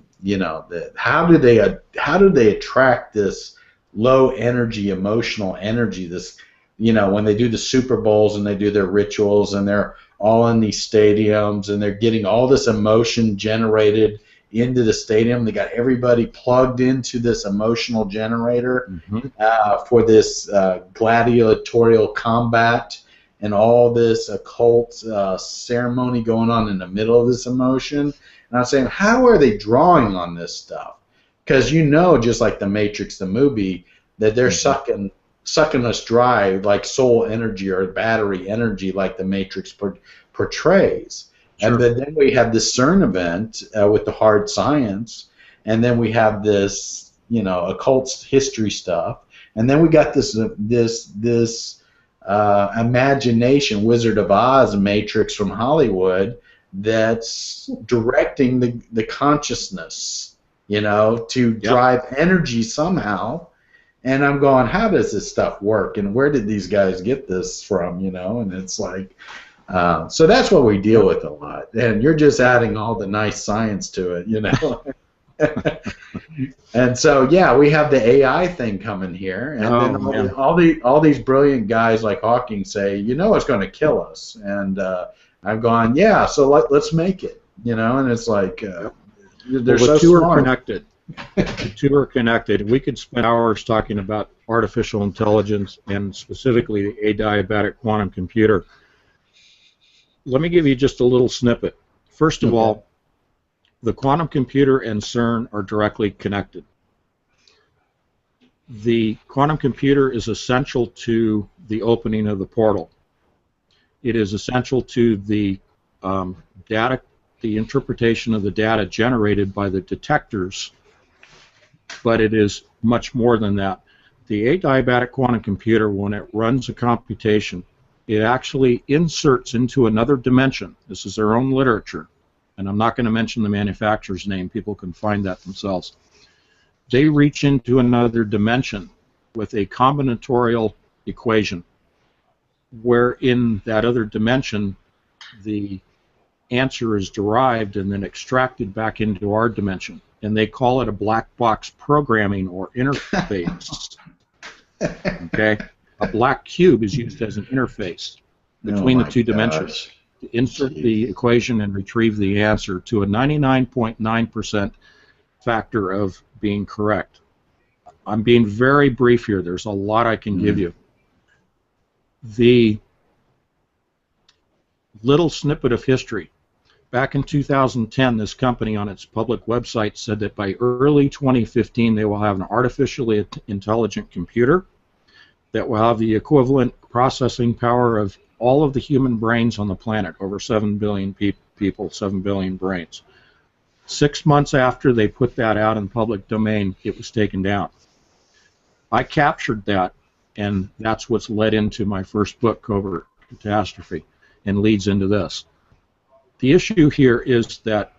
do they attract this low energy, emotional energy? This, when they do the Super Bowls and they do their rituals, and they're all in these stadiums, and they're getting all this emotion generated into the stadium. They got everybody plugged into this emotional generator for this gladiatorial combat and all this occult ceremony going on in the middle of this emotion. And I'm saying, how are they drawing on this stuff? Because just like the Matrix, the movie, that they're sucking us dry like soul energy or battery energy, like the Matrix portrays. Sure. And then we have this CERN event with the hard science, and then we have this, occult history stuff, and then we got this imagination, Wizard of Oz Matrix from Hollywood that's directing the consciousness, to drive energy somehow. And I'm going, how does this stuff work? And where did these guys get this from? And it's like, so that's what we deal with a lot. And you're just adding all the nice science to it, And so, we have the AI thing coming here. And then all these brilliant guys like Hawking say, it's going to kill us. And I've gone, so let's make it, and it's like, they're so two smart. Are connected. The two are connected. We could spend hours talking about artificial intelligence and specifically the adiabatic quantum computer. Let me give you just a little snippet. First of all, the quantum computer and CERN are directly connected. The quantum computer is essential to the opening of the portal. It is essential to the data, the interpretation of the data generated by the detectors, but it is much more than that. The adiabatic quantum computer, when it runs a computation, it actually inserts into another dimension. This is their own literature, and I'm not going to mention the manufacturer's name. People can find that themselves. They reach into another dimension with a combinatorial equation, where in that other dimension the answer is derived and then extracted back into our dimension. And they call it a black box programming or interface. Okay? A black cube is used as an interface between the two dimensions to insert the equation and retrieve the answer to a 99.9% factor of being correct. I'm being very brief here. There's a lot I can give you. The little snippet of history. Back in 2010, this company on its public website said that by early 2015 they will have an artificially intelligent computer that will have the equivalent processing power of all of the human brains on the planet, over 7 billion people, 7 billion brains. 6 months after they put that out in public domain, it was taken down. I captured that, and that's what's led into my first book, Covert Catastrophe, and leads into this. The issue here is that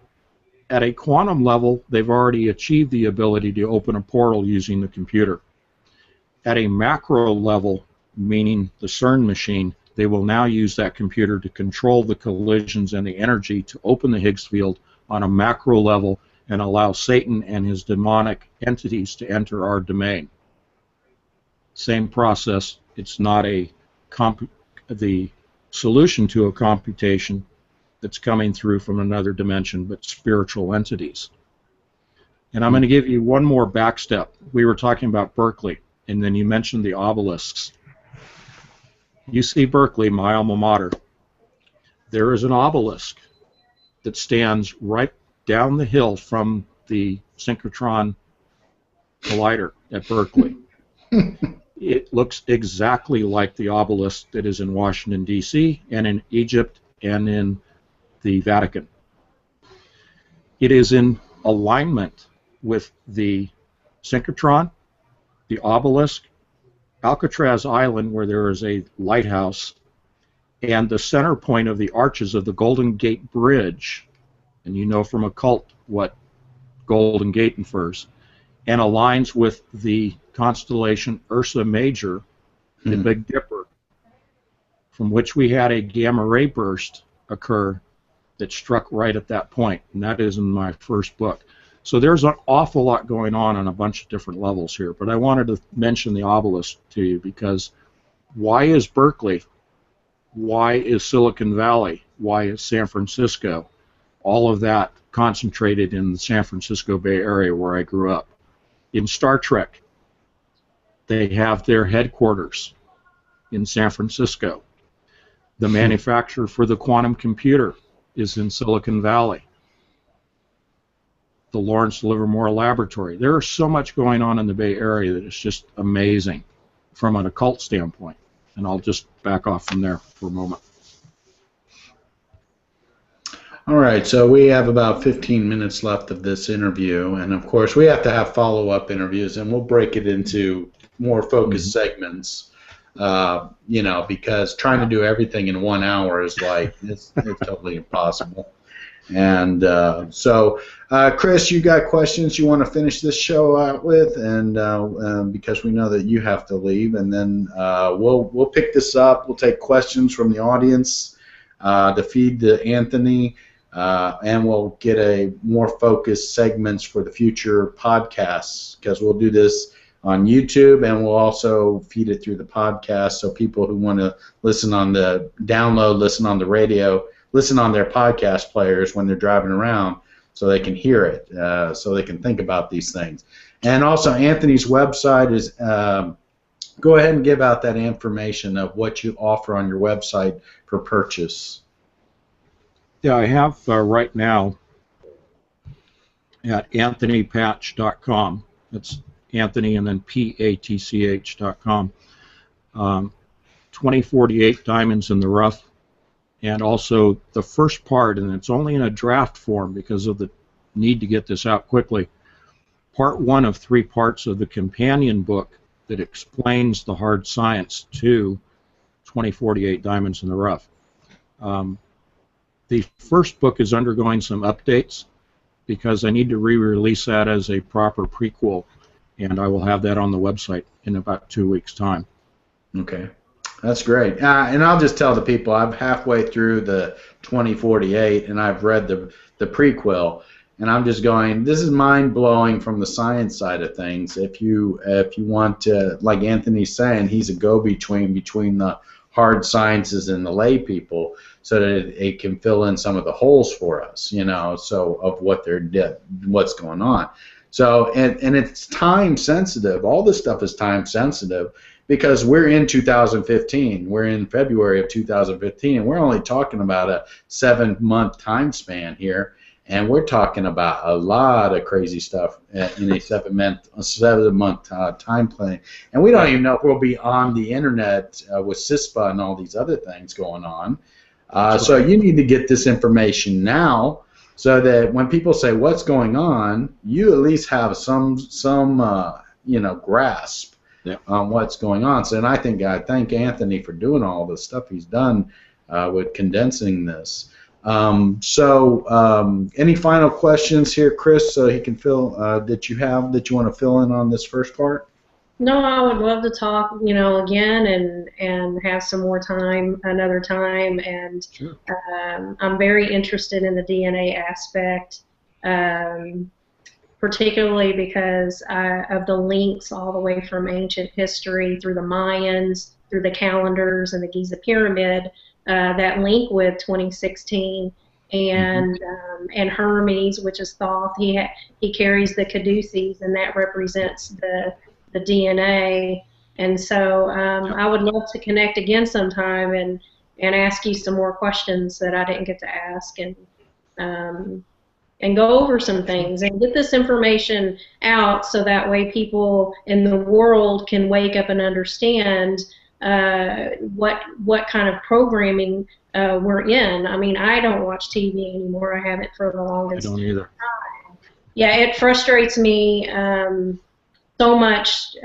at a quantum level, they've already achieved the ability to open a portal using the computer. At a macro level, meaning the CERN machine, they will now use that computer to control the collisions and the energy to open the Higgs field on a macro level and allow Satan and his demonic entities to enter our domain. Same process. It's not the solution to a computation that's coming through from another dimension, but spiritual entities. And I'm going to give you one more back step. We were talking about Berkeley, and then you mentioned the obelisks. UC Berkeley, my alma mater, there is an obelisk that stands right down the hill from the synchrotron collider at Berkeley. It looks exactly like the obelisk that is in Washington, D.C., and in Egypt, and in the Vatican. It is in alignment with the synchrotron, the obelisk, Alcatraz Island, where there is a lighthouse, and the center point of the arches of the Golden Gate Bridge, and you know from occult what Golden Gate infers, and aligns with the constellation Ursa Major, the Big Dipper, from which we had a gamma ray burst occur that struck right at that point, and that is in my first book. So there's an awful lot going on a bunch of different levels here, but I wanted to mention the obelisk to you because why is Berkeley? Why is Silicon Valley? Why is San Francisco? all of that concentrated in the San Francisco Bay Area where I grew up. In Star Trek, they have their headquarters in San Francisco. The manufacturer for the quantum computer is in Silicon Valley. The Lawrence Livermore Laboratory. There is so much going on in the Bay Area that is just amazing from an occult standpoint. And I'll just back off from there for a moment. All right, so we have about 15 minutes left of this interview, and of course we have to have follow-up interviews, and we'll break it into more focused segments, you know, because trying to do everything in 1 hour is like, it's totally impossible. And so, Chris, you got questions you want to finish this show out with, and because we know that you have to leave, and then we'll pick this up. We'll take questions from the audience to feed to Anthony, and we'll get a more focused segments for the future podcasts, because we'll do this on YouTube, and we'll also feed it through the podcast, so people who want to listen on the download, listen on the radio, listen on their podcast players when they're driving around, so they can hear it, so they can think about these things. And also, Anthony's website is, go ahead and give out that information of what you offer on your website for purchase. Yeah, I have right now at anthonypatch.com. It's Anthony and then patch.com. 2048 Diamonds in the Rough. And also the first part, and it's only in a draft form because of the need to get this out quickly, part 1 of 3 parts of the companion book that explains the hard science to 2048 Diamonds in the Rough. The first book is undergoing some updates because I need to re-release that as a proper prequel, and I will have that on the website in about 2 weeks' time. Okay. That's great. And I'll just tell the people, I'm halfway through the 2048, and I've read the prequel, and I'm just going, this is mind-blowing from the science side of things. If you want to, like Anthony's saying, he's a go-between between the hard sciences and the lay people, so that it can fill in some of the holes for us, you know, so of what what's going on. So, and it's time sensitive. All this stuff is time sensitive, because we're in 2015. We're in February of 2015, and we're only talking about a 7-month time span here, and we're talking about a lot of crazy stuff in a 7-month time plan. And we don't even know if we'll be on the internet with CISPA and all these other things going on. So you need to get this information now, so that when people say what's going on, you at least have some you know, grasp on what's going on. So, and I thank Anthony for doing all the stuff he's done with condensing this. Any final questions here, Chris, so he can fill that you want to fill in on this first part? No, I would love to talk, you know, again and have some more time another time. And sure. I'm very interested in the DNA aspect, particularly because of the links all the way from ancient history through the Mayans, through the calendars and the Giza Pyramid, that link with 2016. And and Hermes, which is Thoth, he carries the caduceus, and that represents the DNA. And so I would love to connect again sometime and ask you some more questions that I didn't get to ask, and go over some things and get this information out, so that way people in the world can wake up and understand what kind of programming we're in. I mean, I don't watch TV anymore. I haven't for the longest I don't either. time. Yeah, it frustrates me so much.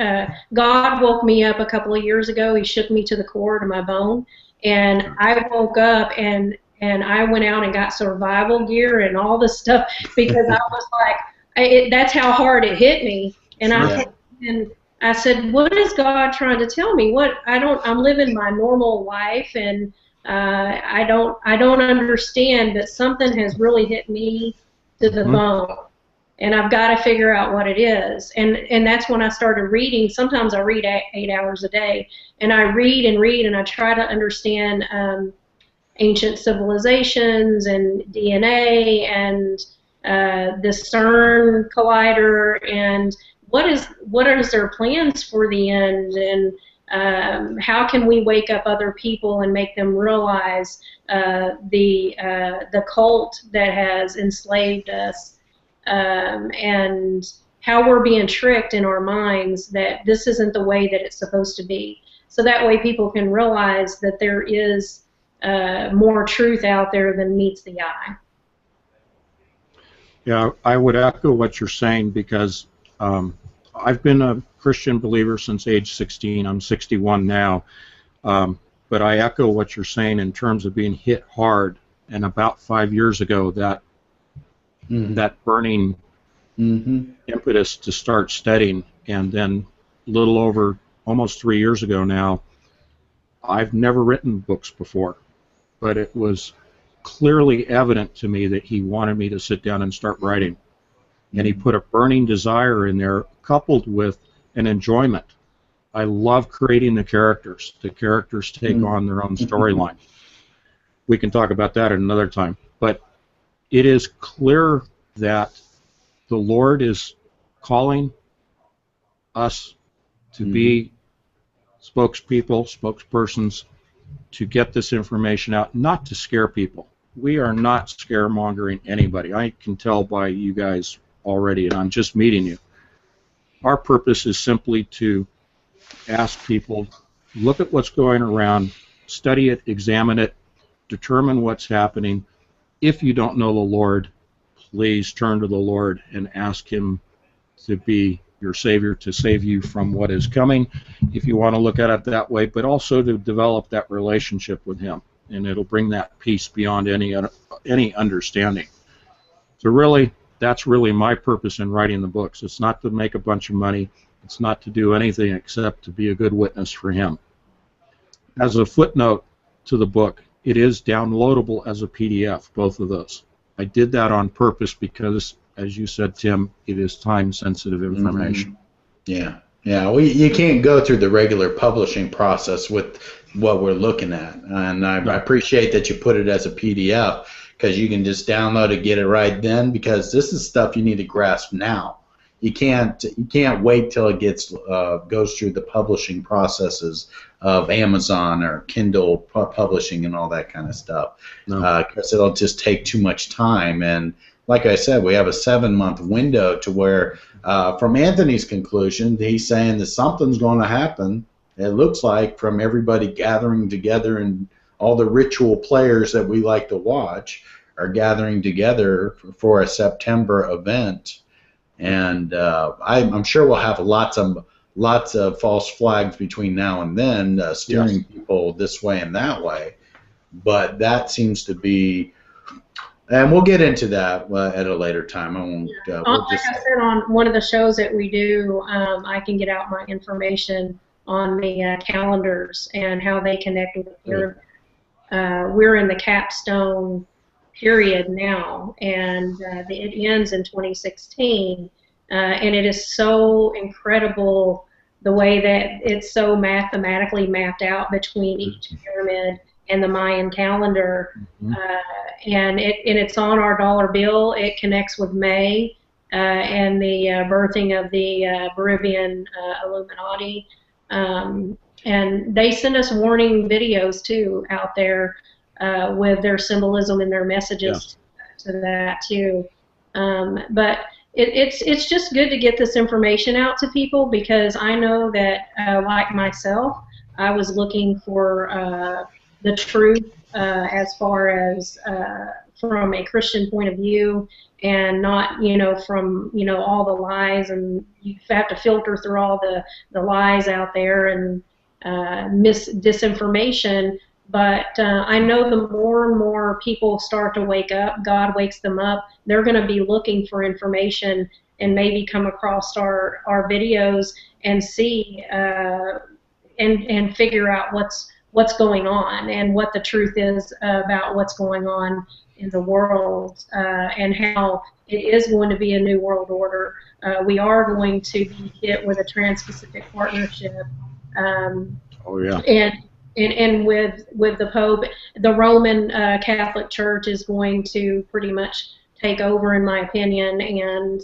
God woke me up a couple of years ago. He shook me to the core to my bone, and I woke up and I went out and got survival gear and all this stuff, because I was like, that's how hard it hit me. And I said, what is God trying to tell me? I'm living my normal life, and I don't understand, but something has really hit me to the bone. And I've got to figure out what it is. And that's when I started reading. Sometimes I read 8 hours a day, and I read and I try to understand ancient civilizations and DNA and this Cern collider, and what is their plans for the end, and how can we wake up other people and make them realize the cult that has enslaved us, and how we're being tricked in our minds that this isn't the way that it's supposed to be. So that way people can realize that there is more truth out there than meets the eye. Yeah, I would echo what you're saying, because I've been a Christian believer since age 16. I'm 61 now. But I echo what you're saying in terms of being hit hard. And about 5 years ago, that burning impetus to start studying, and then a little over almost 3 years ago now, I've never written books before, but it was clearly evident to me that he wanted me to sit down and start writing. And he put a burning desire in there, coupled with an enjoyment. I love creating the characters. The characters take on their own storyline. We can talk about that at another time. But it is clear that the Lord is calling us to be spokespeople, spokespersons, to get this information out, not to scare people. We are not scaremongering anybody. I can tell by you guys already, and I'm just meeting you. Our purpose is simply to ask people, look at what's going around, study it, examine it, determine what's happening. If you don't know the Lord, please turn to the Lord and ask Him to be your Savior, to save you from what is coming, if you want to look at it that way, but also to develop that relationship with Him, and it'll bring that peace beyond any understanding. So really, that's really my purpose in writing the books. It's not to make a bunch of money. It's not to do anything except to be a good witness for Him. As a footnote to the book, it is downloadable as a PDF, both of those. I did that on purpose because, as you said, Tim, it is time-sensitive information. Yeah. You can't go through the regular publishing process with what we're looking at, and I appreciate that you put it as a PDF, because you can just download it, get it right then, because this is stuff you need to grasp now. You can't wait till it goes through the publishing processes of Amazon or Kindle publishing and all that kind of stuff, because it'll just take too much time. And like I said, we have a 7-month window to where, from Anthony's conclusion, he's saying that something's going to happen. It looks like, from everybody gathering together, and all the ritual players that we like to watch are gathering together for a September event. And I'm sure we'll have lots of false flags between now and then, steering people this way and that way. But that seems to be, and we'll get into that at a later time. I won't. Like I said, on one of the shows that we do, I can get out my information on the calendars and how they connect with the pyramid. We're in the capstone period now, and it ends in 2016, and it is so incredible the way that it's so mathematically mapped out between each pyramid and the Mayan calendar, and it's on our dollar bill. It connects with May and the birthing of the Peruvian Illuminati, and they send us warning videos too out there with their symbolism and their messages to that too. But it's just good to get this information out to people, because I know that, like myself, I was looking for the truth as far as from a Christian point of view, and not from all the lies, and you have to filter through all the lies out there and disinformation. But I know the more and more people start to wake up, God wakes them up, they're going to be looking for information and maybe come across our videos and see and figure out what's going on and what the truth is about what's going on in the world, and how it is going to be a new world order. We are going to be hit with a Trans-Pacific Partnership. And and with the Pope, the Roman Catholic Church is going to pretty much take over, in my opinion, and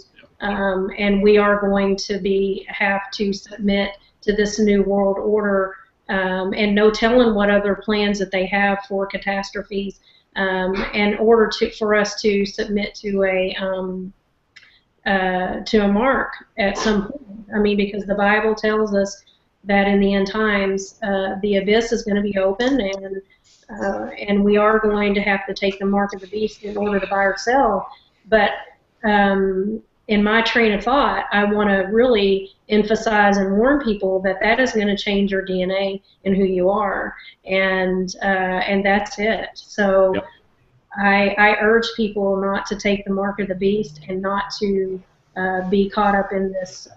we are going to have to submit to this new world order, and no telling what other plans that they have for catastrophes, in order for us to submit to a mark at some point. I mean, because the Bible tells us that in the end times, the abyss is going to be open, and we are going to have to take the mark of the beast in order to buy or sell. But in my train of thought, I want to really emphasize and warn people that that is going to change your DNA and who you are, and that's it. So. Yep. I urge people not to take the mark of the beast and not to be caught up in this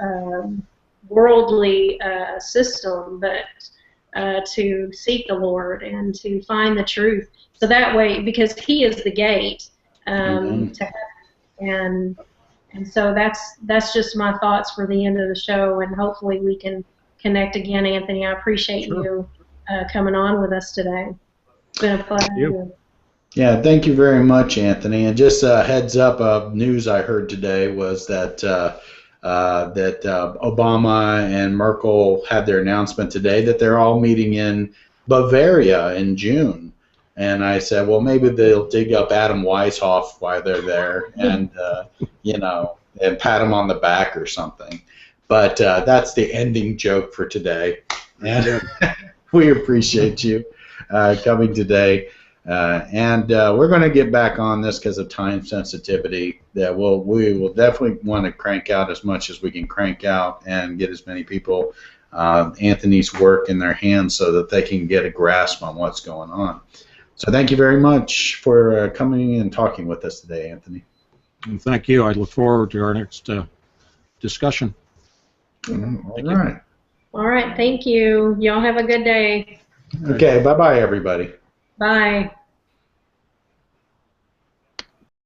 worldly system, but to seek the Lord and to find the truth. So that way, because He is the gate to heaven, and so that's just my thoughts for the end of the show, and hopefully we can connect again, Anthony. I appreciate you coming on with us today. It's been a pleasure. Yeah, thank you very much, Anthony. And just a heads up of news I heard today was that Obama and Merkel had their announcement today that they're all meeting in Bavaria in June. And I said, well, maybe they'll dig up Adam Weishaupt while they're there, and and pat him on the back or something. But that's the ending joke for today. And we appreciate you coming today. And we're going to get back on this because of time sensitivity. That we will definitely want to crank out as much as we can crank out and get as many people Anthony's work in their hands so that they can get a grasp on what's going on. So thank you very much for coming and talking with us today, Anthony. And thank you. I look forward to our next discussion. All right. All right. Thank you. Y'all have a good day. Okay. Bye-bye, everybody. Bye.